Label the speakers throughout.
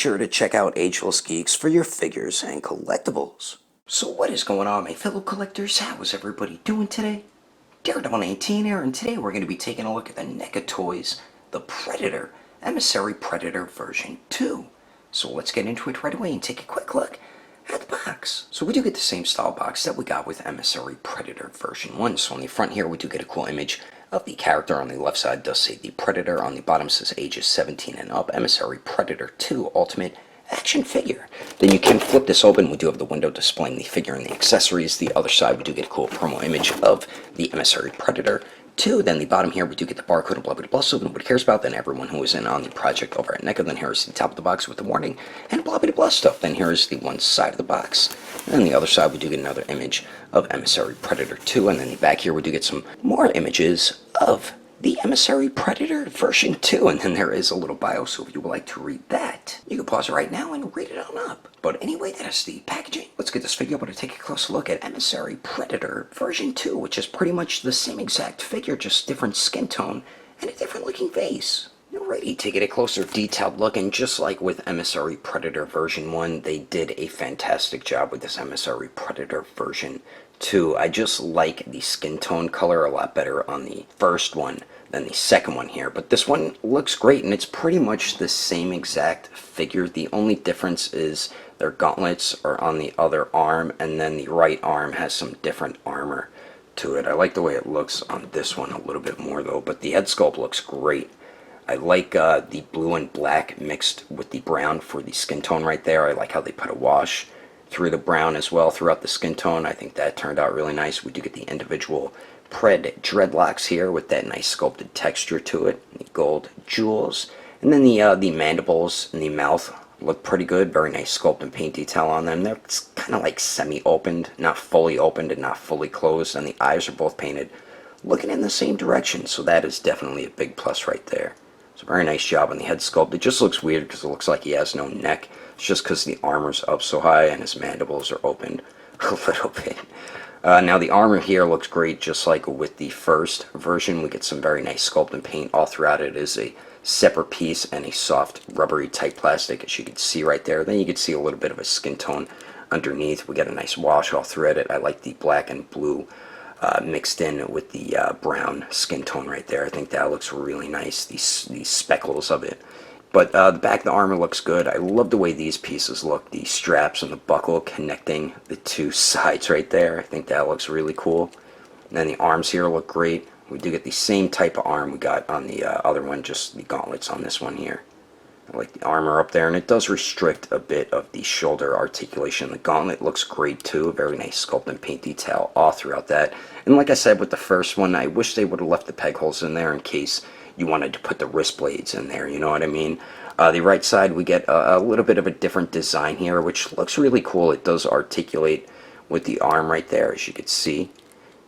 Speaker 1: sure to check out Agelessgeeks for your figures and collectibles. So what is going on, my fellow collectors? How is everybody doing today? Daredevil 19 here, and today we're going to be taking a look at the NECA Toys, the Predator, Emissary Predator version 2. So let's get into it right away and take a quick look at the box. So we do get the same style box that we got with Emissary Predator version 1. So on the front here we do get a cool image of the character. On the left side does say the Predator, on the bottom says ages 17 and up, Emissary Predator 2 Ultimate Action Figure. Then you can flip this open. We do have the window displaying the figure and the accessories. The other side we do get a cool promo image of the Emissary Predator 2. Then the bottom here we do get the barcode and blah blah blah, so nobody cares about. Then everyone who is in on the project over at NECA. Then here's the top of the box with the warning and blah blah blah stuff. Then here's the one side of the box. And then the other side we do get another image of Emissary Predator 2. And then the back here we do get some more images of the Emissary Predator version 2, and then there is a little bio, so if you would like to read that, you can pause it right now and read it on up. But anyway, that is the packaging. Let's get this figure able to take a close look at Emissary Predator version 2, which is pretty much the same exact figure, just different skin tone and a different looking face. Alrighty, to get a closer detailed look, and just like with Emissary Predator version 1, they did a fantastic job with this Emissary Predator version 2. I just like the skin tone color a lot better on the first one than the second one here, but this one looks great, and it's pretty much the same exact figure. The only difference is their gauntlets are on the other arm, and then the right arm has some different armor to it. I like the way it looks on this one a little bit more though, but the head sculpt looks great. I like the blue and black mixed with the brown for the skin tone right there. I like how they put a wash through the brown as well throughout the skin tone. I think that turned out really nice. We do get the individual Pred dreadlocks here with that nice sculpted texture to it, the gold jewels, and then the mandibles and the mouth look pretty good. Very nice sculpt and paint detail on them. They're kind of like semi-opened, not fully opened and not fully closed, and the eyes are both painted looking in the same direction, so that is definitely a big plus right there. It's a very nice job on the head sculpt. It just looks weird because it looks like he has no neck. It's just because the armor's up so high and his mandibles are opened a little bit. Now the armor here looks great, just like with the first version. We get some very nice sculpt and paint all throughout it. It is a separate piece and a soft rubbery type plastic, as you can see right there. Then you can see a little bit of a skin tone underneath. We get a nice wash all throughout it. I like the black and blue mixed in with the brown skin tone right there. I think that looks really nice, these speckles of it. But the back of the armor looks good. I love the way these pieces look, the straps and the buckle connecting the two sides right there. I think that looks really cool. And then the arms here look great. We do get the same type of arm we got on the other one, just the gauntlets on this one here. I like the armor up there, and it does restrict a bit of the shoulder articulation. The gauntlet looks great too, very nice sculpt and paint detail all throughout that. And like I said with the first one, I wish they would have left the peg holes in there in case you wanted to put the wrist blades in there, you know what I mean? The right side we get a little bit of a different design here, which looks really cool. It does articulate with the arm right there, as you can see.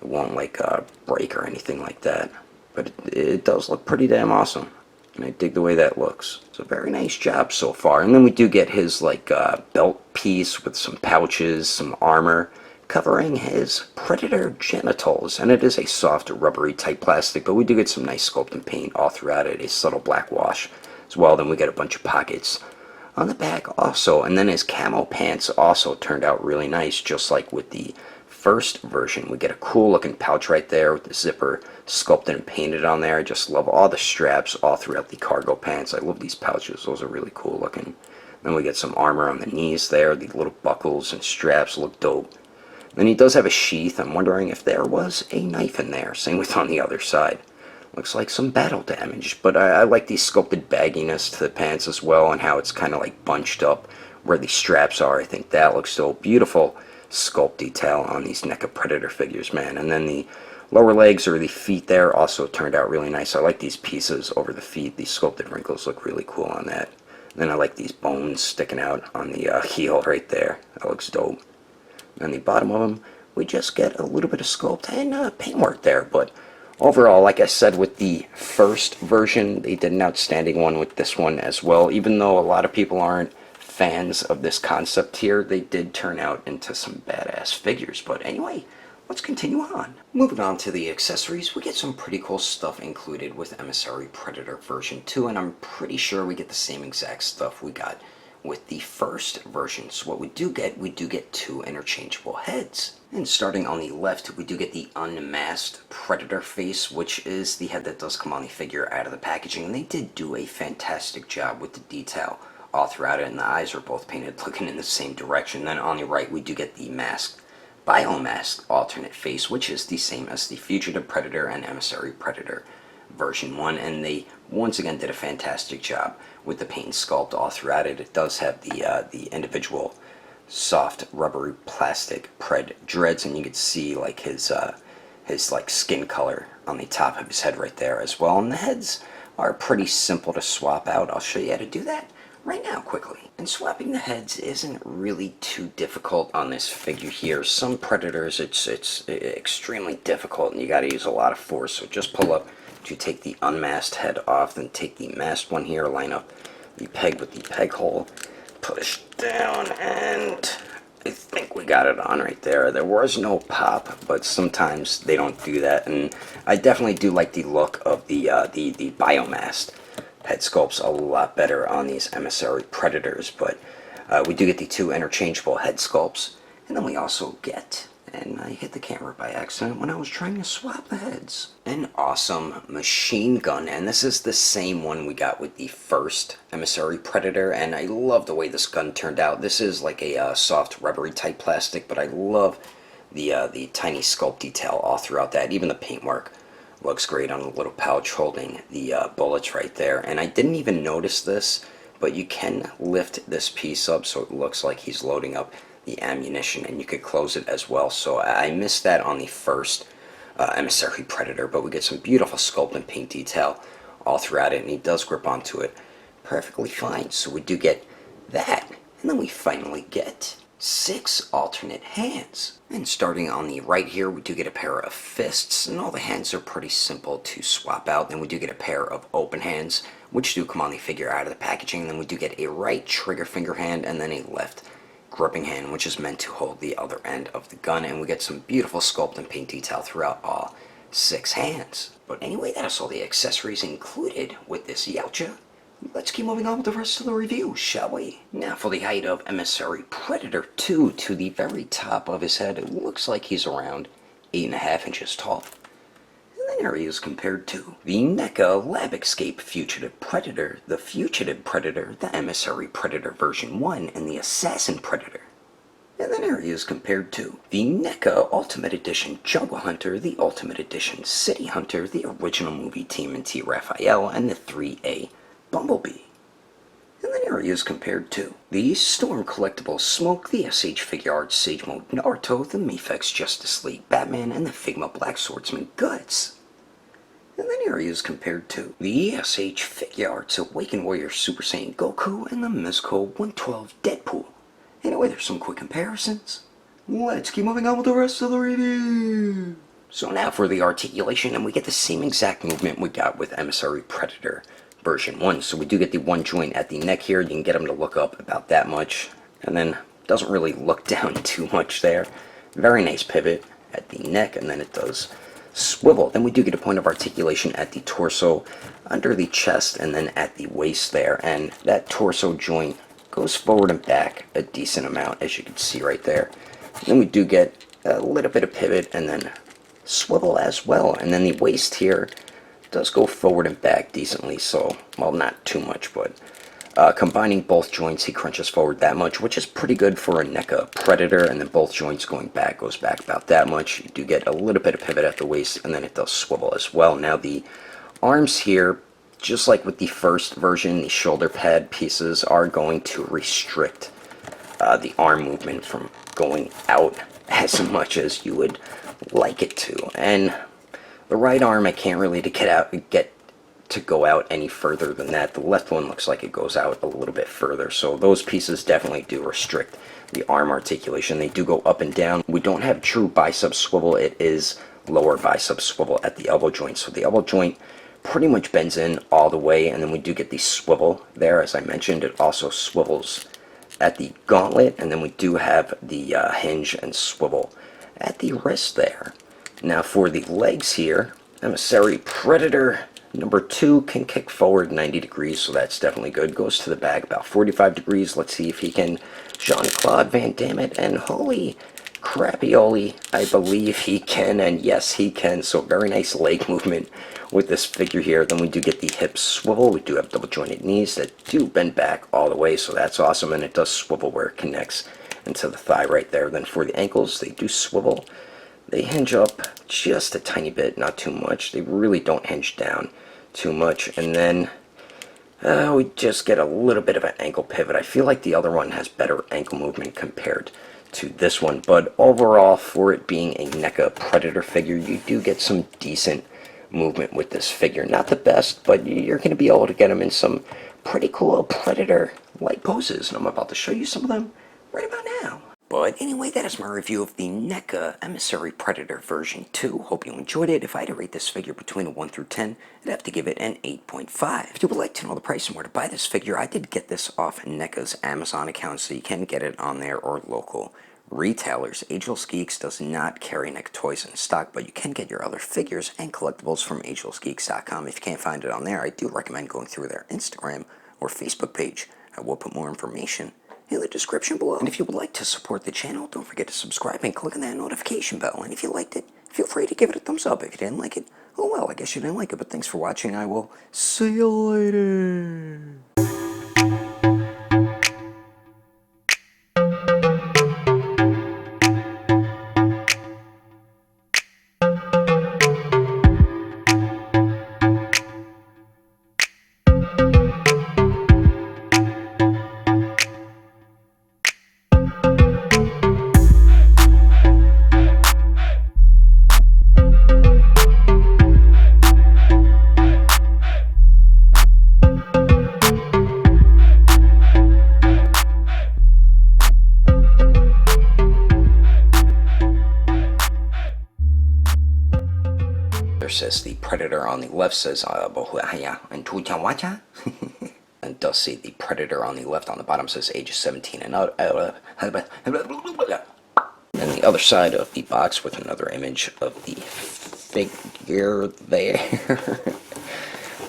Speaker 1: It won't like break or anything like that, but it does look pretty damn awesome. And I dig the way that looks. It's a very nice job so far. And then we do get his like belt piece with some pouches, some armor covering his predator genitals, and it is a soft rubbery type plastic, but we do get some nice sculpt and paint all throughout it, a subtle black wash as well. Then we get a bunch of pockets on the back also, and then his camo pants also turned out really nice, just like with the first version. We get a cool looking pouch right there with the zipper sculpted and painted on there. I just love all the straps all throughout the cargo pants. I love these pouches, those are really cool looking. Then we get some armor on the knees there. The little buckles and straps look dope. Then he does have a sheath. I'm wondering if there was a knife in there. Same with on the other side. Looks like some battle damage, but I like the sculpted bagginess to the pants as well, and how it's kind of like bunched up where the straps are. I think that looks so beautiful. Sculpt detail on these NECA Predator figures, man. And then the lower legs or the feet there also turned out really nice. I like these pieces over the feet. These sculpted wrinkles look really cool on that. And then I like these bones sticking out on the heel right there. That looks dope. And the bottom of them, we just get a little bit of sculpt and paintwork there. But overall, like I said with the first version, they did an outstanding one with this one as well. Even though a lot of people aren't fans of this concept here, they did turn out into some badass figures. But anyway, let's continue on. Moving on to the accessories, we get some pretty cool stuff included with Emissary Predator version 2, and I'm pretty sure we get the same exact stuff we got with the first version. So what we do get two interchangeable heads. And starting on the left, we do get the unmasked Predator face, which is the head that does come on the figure out of the packaging. And they did do a fantastic job with the detail all throughout it, and the eyes are both painted looking in the same direction. Then on the right, we do get the masked, biomasked alternate face, which is the same as the Fugitive Predator and Emissary Predator version 1, and they once again did a fantastic job with the paint sculpt all throughout it. It does have the individual soft rubbery plastic pred dreads, and you can see like his like skin color on the top of his head right there as well. And the heads are pretty simple to swap out. I'll show you how to do that right now quickly. And swapping the heads isn't really too difficult on this figure here. Some Predators it's extremely difficult and you got to use a lot of force. So just pull up to take the unmasked head off, then take the masked one here, line up the peg with the peg hole, push down, and I think we got it on right there. There was no pop, but sometimes they don't do that, and I definitely do like the look of the biomasked head sculpts a lot better on these Emissary Predators. But we do get the two interchangeable head sculpts, and then we also get, and I hit the camera by accident when I was trying to swap the heads, an awesome machine gun. And this is the same one we got with the first Emissary Predator, and I love the way this gun turned out. This is like a soft rubbery type plastic, but I love the tiny sculpt detail all throughout that. Even the paintwork looks great on the little pouch holding the bullets right there. And I didn't even notice this, but you can lift this piece up so it looks like he's loading up the ammunition, and you could close it as well. So I missed that on the first Emissary Predator, but we get some beautiful sculpt and paint detail all throughout it, and he does grip onto it perfectly fine. So we do get that, and then we finally get 6 alternate hands. And starting on the right here, we do get a pair of fists, and all the hands are pretty simple to swap out. Then we do get a pair of open hands, which do come on the figure out of the packaging. And then we do get a right trigger finger hand, and then a left gripping hand, which is meant to hold the other end of the gun. And we get some beautiful sculpt and paint detail throughout all 6 hands. But anyway, that's all the accessories included with this Yautja. Let's keep moving on with the rest of the review, shall we? Now for the height of Emissary Predator 2, to the very top of his head, it looks like he's around 8.5 inches tall. And then there he is compared to the Neca Ver Fugitive Predator, the Fugitive Predator, the Emissary Predator version 1, and the Assassin Predator. And then there he is compared to the Neca Ultimate Edition Jungle Hunter, the Ultimate Edition City Hunter, the original movie TMNT Raphael, and the 3A Bumblebee. And then here he is compared to the Storm Collectibles Smoke, the SH Figure Arts Sage Mode Naruto, the Mafex Justice League Batman, and the Figma Black Swordsman Guts. And then here he is compared to the SH Figure Arts Awakened Warrior Super Saiyan Goku, and the Mezco 112 Deadpool. Anyway, there's some quick comparisons. Let's keep moving on with the rest of the review. So now for the articulation, and we get the same exact movement we got with Emissary Predator version 1. So we do get the one joint at the neck here. You can get him to look up about that much, and then doesn't really look down too much there. Very nice pivot at the neck, and then it does swivel. Then we do get a point of articulation at the torso, under the chest, and then at the waist there. And that torso joint goes forward and back a decent amount, as you can see right there. And then we do get a little bit of pivot and then swivel as well. And then the waist here does go forward and back decently, so, well, not too much, but combining both joints, he crunches forward that much, which is pretty good for a Neca Predator. And then both joints going back goes back about that much. You do get a little bit of pivot at the waist, and then it does swivel as well. Now the arms here, just like with the first version, the shoulder pad pieces are going to restrict the arm movement from going out as much as you would like it to. And the right arm, I can't really get to go out any further than that. The left one looks like it goes out a little bit further, so those pieces definitely do restrict the arm articulation. They do go up and down. We don't have true bicep swivel. It is lower bicep swivel at the elbow joint, so the elbow joint pretty much bends in all the way, and then we do get the swivel there. As I mentioned, it also swivels at the gauntlet, and then we do have the hinge and swivel at the wrist there. Now for the legs here, Emissary Predator Number 2 can kick forward 90 degrees, so that's definitely good. Goes to the back about 45 degrees. Let's see if he can Jean-Claude Van Damme it, and holy crappy-oly, I believe he can, and yes, he can. So very nice leg movement with this figure here. Then we do get the hip swivel. We do have double jointed knees that do bend back all the way, so that's awesome, and it does swivel where it connects into the thigh right there. Then for the ankles, they do swivel. They hinge up just a tiny bit, not too much. They really don't hinge down too much. And then we just get a little bit of an ankle pivot. I feel like the other one has better ankle movement compared to this one, but overall, for it being a NECA Predator figure, you do get some decent movement with this figure. Not the best, but you're going to be able to get him in some pretty cool Predator-like poses, and I'm about to show you some of them right about now. But anyway, that is my review of the NECA Emissary Predator version 2. Hope you enjoyed it. If I had to rate this figure between a 1 through 10, I'd have to give it an 8.5. If you would like to know the price and where to buy this figure, I did get this off NECA's Amazon account, so you can get it on there or local retailers. Agelessgeeks does not carry NECA toys in stock, but you can get your other figures and collectibles from Agelessgeeks.com. If you can't find it on there, I do recommend going through their Instagram or Facebook page. I will put more information in the description below. And if you would like to support the channel, don't forget to subscribe and click on that notification bell. And if you liked it, feel free to give it a thumbs up. If you didn't like it, oh well, I guess you didn't like it. But thanks for watching. I will see you later. Says the Predator on the left says and does say the Predator on the left. On the bottom says ages 17 and out. And the other side of the box with another image of the figure there.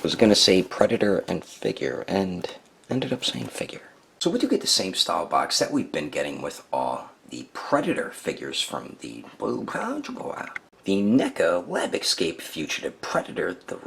Speaker 1: Was gonna say Predator and figure and ended up saying figure. So we do get the same style box that we've been getting with all the Predator figures from the NECA Lab Escape Fugitive Predator, the